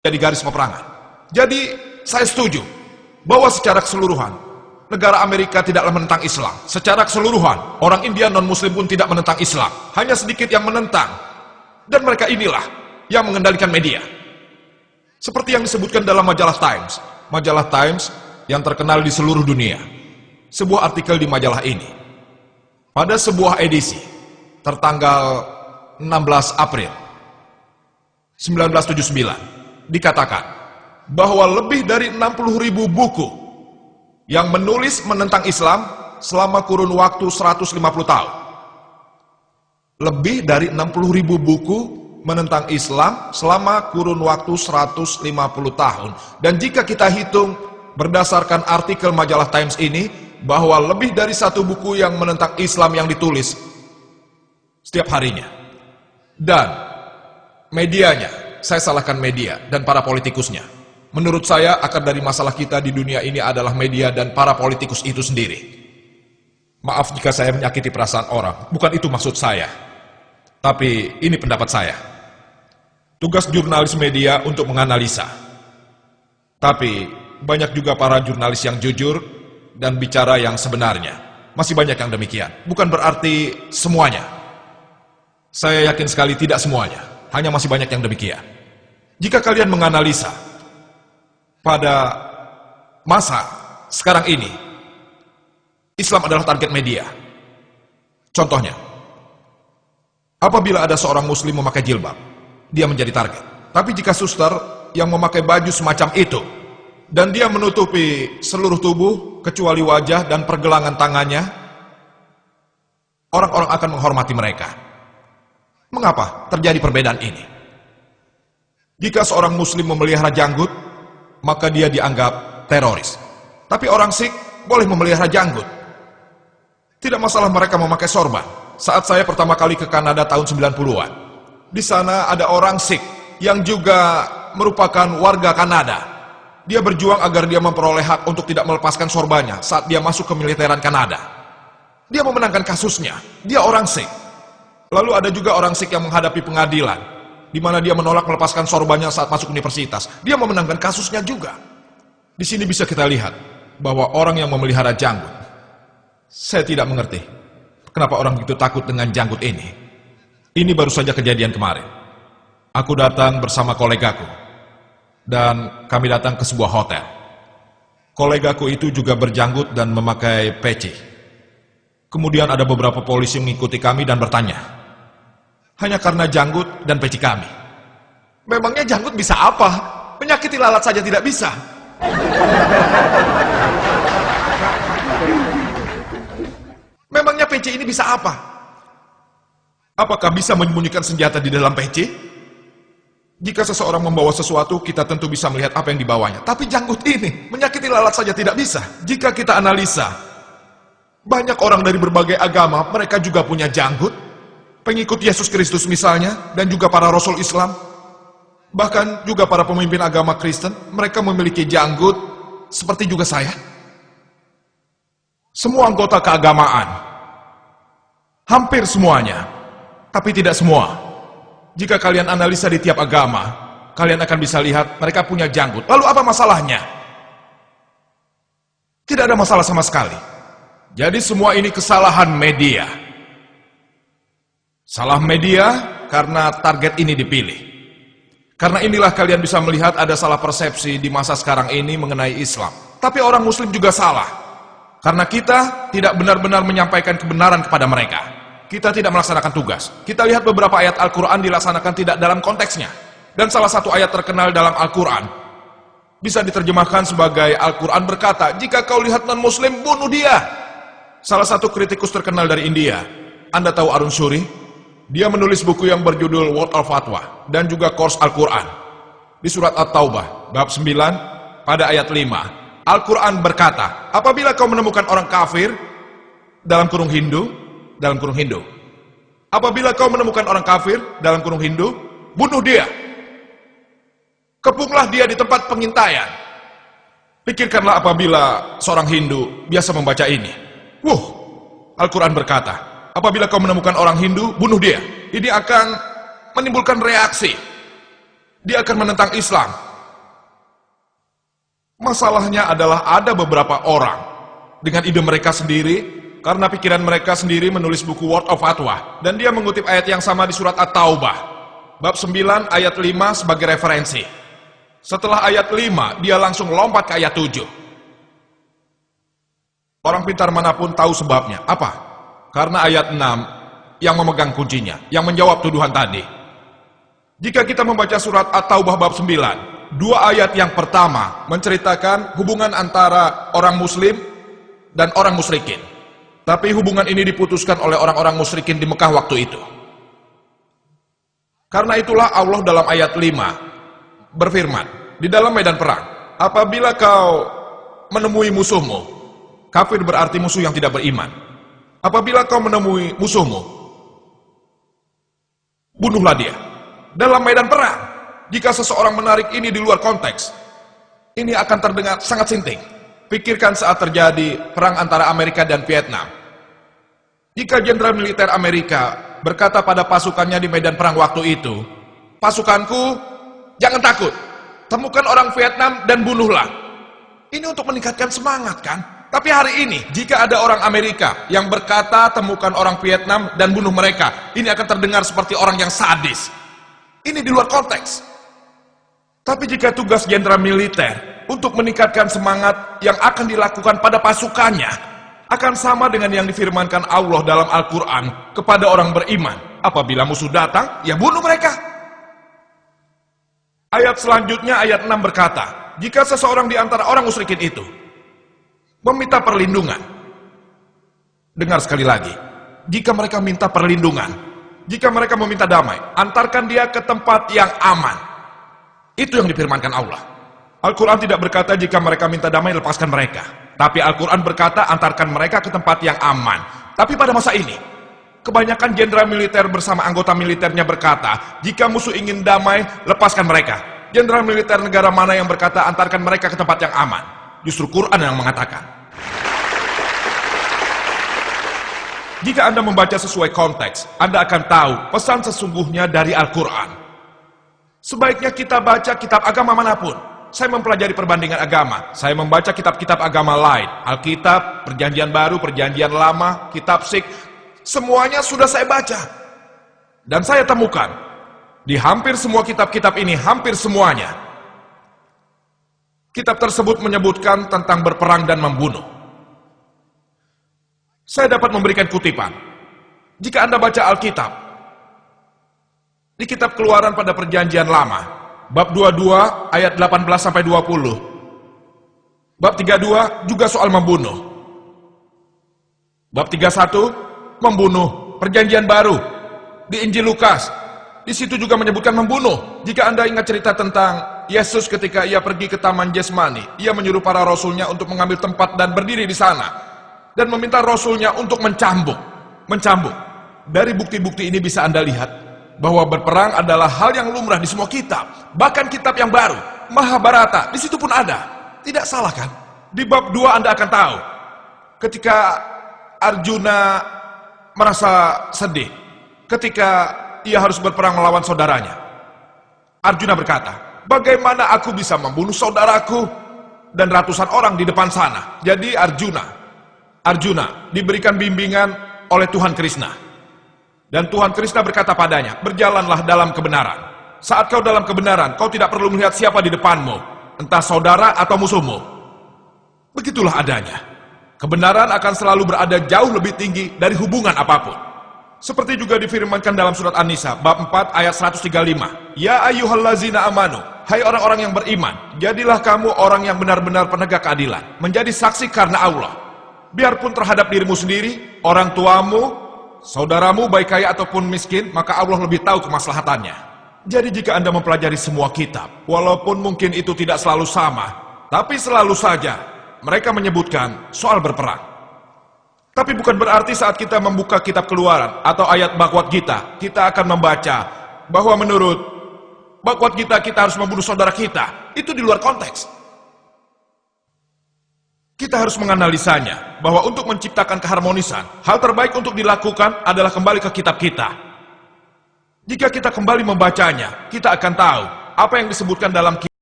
jadi garis peperangan. Jadi saya setuju bahwa secara keseluruhan negara Amerika tidaklah menentang Islam. Secara keseluruhan orang India non-Muslim pun tidak menentang Islam. Hanya sedikit yang menentang. Dan mereka inilah yang mengendalikan media. Seperti yang disebutkan dalam majalah Times. Majalah Times yang terkenal di seluruh dunia. Sebuah artikel di majalah ini, pada sebuah edisi tertanggal 16 April 1979, dikatakan bahwa lebih dari 60.000 buku yang menulis menentang Islam selama kurun waktu 150 tahun. Lebih dari 60.000 buku menentang Islam selama kurun waktu 150 tahun. Dan jika kita hitung berdasarkan artikel majalah Times ini, bahwa lebih dari satu buku yang menentang Islam yang ditulis setiap harinya. Dan medianya, saya salahkan media dan para politikusnya. Menurut saya, akar dari masalah kita di dunia ini adalah media dan para politikus itu sendiri. Maaf jika saya menyakiti perasaan orang, bukan itu maksud saya. Tapi ini pendapat saya. Tugas jurnalis media untuk menganalisa. Tapi banyak juga para jurnalis yang jujur dan bicara yang sebenarnya. Masih banyak yang demikian. Bukan berarti semuanya. Saya yakin sekali tidak semuanya. Hanya masih banyak yang demikian. Jika kalian menganalisa pada masa sekarang ini, Islam adalah target media. Contohnya, apabila ada seorang muslim memakai jilbab, dia menjadi target. Tapi jika suster yang memakai baju semacam itu, dan dia menutupi seluruh tubuh, kecuali wajah dan pergelangan tangannya, orang-orang akan menghormati mereka. Mengapa terjadi perbedaan ini? Jika seorang muslim memelihara janggut, maka dia dianggap teroris. Tapi orang Sikh boleh memelihara janggut. Tidak masalah mereka memakai sorban. Saat saya pertama kali ke Kanada tahun 90-an, di sana ada orang Sikh yang juga merupakan warga Kanada. Dia berjuang agar dia memperoleh hak untuk tidak melepaskan sorbannya saat dia masuk ke militeran Kanada. Dia memenangkan kasusnya. Dia orang Sikh. Lalu ada juga orang Sikh yang menghadapi pengadilan, di mana dia menolak melepaskan sorbannya saat masuk universitas. Dia memenangkan kasusnya juga. Di sini bisa kita lihat bahwa orang yang memelihara janggut, saya tidak mengerti kenapa orang begitu takut dengan janggut ini. Ini baru saja kejadian kemarin. Aku datang bersama kolegaku, dan kami datang ke sebuah hotel. Kolegaku itu juga berjanggut dan memakai peci. Kemudian ada beberapa polisi mengikuti kami dan bertanya, hanya karena janggut dan peci kami. Memangnya janggut bisa apa? Menyakiti lalat saja tidak bisa. Memangnya peci ini bisa apa? Apakah bisa menyembunyikan senjata di dalam peci? Jika seseorang membawa sesuatu, kita tentu bisa melihat apa yang dibawanya. Tapi janggut ini, menyakiti lalat saja tidak bisa. Jika kita analisa, banyak orang dari berbagai agama, mereka juga punya janggut. Pengikut Yesus Kristus misalnya, dan juga para rasul Islam. Bahkan juga para pemimpin agama Kristen, mereka memiliki janggut, seperti juga saya. Semua anggota keagamaan, hampir semuanya, tapi tidak semua. Jika kalian analisa di tiap agama, kalian akan bisa lihat mereka punya janggut. Lalu apa masalahnya? Tidak ada masalah sama sekali. Jadi semua ini kesalahan media. Salah media karena target ini dipilih. Karena inilah kalian bisa melihat ada salah persepsi di masa sekarang ini mengenai Islam. Tapi orang Muslim juga salah. Karena kita tidak benar-benar menyampaikan kebenaran kepada mereka. Kita tidak melaksanakan tugas. Kita lihat beberapa ayat Al-Quran dilaksanakan tidak dalam konteksnya. Dan salah satu ayat terkenal dalam Al-Quran bisa diterjemahkan sebagai Al-Quran berkata, jika kau lihat non-Muslim, bunuh dia. Salah satu kritikus terkenal dari India, Anda tahu Arun Shuri? Dia menulis buku yang berjudul World of Fatwa dan juga Course Al-Quran. Di surat At-Taubah, bab 9, pada ayat 5. Al-Quran berkata, apabila kau menemukan orang kafir, dalam kurung Hindu, apabila kau menemukan orang kafir, dalam kurung Hindu, bunuh dia. Kepunglah dia di tempat pengintaian. Pikirkanlah apabila seorang Hindu biasa membaca ini. Al-Quran berkata, apabila kau menemukan orang Hindu, bunuh dia. Ini akan menimbulkan reaksi. Dia akan menentang Islam. Masalahnya adalah ada beberapa orang dengan ide mereka sendiri, karena pikiran mereka sendiri menulis buku Word of Fatwa, dan dia mengutip ayat yang sama di surat At-Taubah, bab 9 ayat 5 sebagai referensi. Setelah ayat 5, dia langsung lompat ke ayat 7. Orang pintar manapun tahu sebabnya. Apa? Karena ayat 6 yang memegang kuncinya, yang menjawab tuduhan tadi. Jika kita membaca surat At-Taubah bab 9, dua ayat yang pertama menceritakan hubungan antara orang muslim dan orang musyrikin. Tapi hubungan ini diputuskan oleh orang-orang musyrikin di Mekah waktu itu. Karena itulah Allah dalam ayat 5 berfirman, di dalam medan perang, apabila kau menemui musuhmu, kafir berarti musuh yang tidak beriman. Apabila kau menemui musuhmu, bunuhlah dia. Dalam medan perang, jika seseorang menarik ini di luar konteks, ini akan terdengar sangat sinting. Pikirkan saat terjadi perang antara Amerika dan Vietnam. Jika jenderal militer Amerika berkata pada pasukannya di medan perang waktu itu, pasukanku, jangan takut, temukan orang Vietnam dan bunuhlah. Ini untuk meningkatkan semangat kan? Tapi hari ini, jika ada orang Amerika yang berkata temukan orang Vietnam dan bunuh mereka, ini akan terdengar seperti orang yang sadis. Ini di luar konteks. Tapi jika tugas jenderal militer untuk meningkatkan semangat yang akan dilakukan pada pasukannya, akan sama dengan yang difirmankan Allah dalam Al-Quran kepada orang beriman. Apabila musuh datang, ya bunuh mereka. Ayat selanjutnya, ayat 6 berkata, jika seseorang di antara orang musyrikin itu meminta perlindungan, dengar sekali lagi, jika mereka minta perlindungan, jika mereka meminta damai, antarkan dia ke tempat yang aman. Itu yang difirmankan Allah. Al-Quran tidak berkata jika mereka minta damai, lepaskan mereka. Tapi Al-Quran berkata antarkan mereka ke tempat yang aman. Tapi pada masa ini, kebanyakan jenderal militer bersama anggota militernya berkata, jika musuh ingin damai, lepaskan mereka. Jenderal militer negara mana yang berkata antarkan mereka ke tempat yang aman? Justru Quran yang mengatakan. Jika Anda membaca sesuai konteks, Anda akan tahu pesan sesungguhnya dari Al-Quran. Sebaiknya kita baca kitab agama manapun. Saya mempelajari perbandingan agama. Saya membaca kitab-kitab agama lain. Alkitab, Perjanjian Baru, Perjanjian Lama, Kitab Sikh. Semuanya sudah saya baca. Dan saya temukan, di hampir semua kitab-kitab ini, hampir semuanya, kitab tersebut menyebutkan tentang berperang dan membunuh. Saya dapat memberikan kutipan. Jika Anda baca Alkitab, di kitab Keluaran pada Perjanjian Lama, bab 22 ayat 18-20. Bab 32 juga soal membunuh. Bab 31 membunuh. Perjanjian Baru di Injil Lukas, di situ juga menyebutkan membunuh. Jika Anda ingat cerita tentang Yesus ketika ia pergi ke Taman Getsemani, ia menyuruh para rasulnya untuk mengambil tempat dan berdiri di sana dan meminta rasulnya untuk mencambuk. Dari bukti-bukti ini bisa Anda lihat bahwa berperang adalah hal yang lumrah di semua kitab, bahkan kitab yang baru, Mahabharata, di situ pun ada. Tidak salah kan? Di bab 2 Anda akan tahu, ketika Arjuna merasa sedih, ketika ia harus berperang melawan saudaranya. Arjuna berkata, bagaimana aku bisa membunuh saudaraku dan ratusan orang di depan sana? Jadi Arjuna diberikan bimbingan oleh Tuhan Krishna. Dan Tuhan Krishna berkata padanya, berjalanlah dalam kebenaran. Saat kau dalam kebenaran, kau tidak perlu melihat siapa di depanmu, entah saudara atau musuhmu. Begitulah adanya. Kebenaran akan selalu berada jauh lebih tinggi dari hubungan apapun. Seperti juga difirmankan dalam surat An-Nisa, bab 4 ayat 135. Ya ayyuhallazina amanu, hai orang-orang yang beriman, jadilah kamu orang yang benar-benar penegak keadilan, menjadi saksi karena Allah. Biarpun terhadap dirimu sendiri, orang tuamu, saudaramu baik kaya ataupun miskin, maka Allah lebih tahu kemaslahatannya. Jadi jika Anda mempelajari semua kitab, walaupun mungkin itu tidak selalu sama, tapi selalu saja mereka menyebutkan soal berperang. Tapi bukan berarti saat kita membuka kitab Keluaran atau ayat Bhagavad Gita, kita akan membaca bahwa menurut Bhagavad Gita kita harus membunuh saudara kita. Itu di luar konteks. Kita harus menganalisanya, bahwa untuk menciptakan keharmonisan, hal terbaik untuk dilakukan adalah kembali ke kitab kita. Jika kita kembali membacanya, kita akan tahu apa yang disebutkan dalam kitab.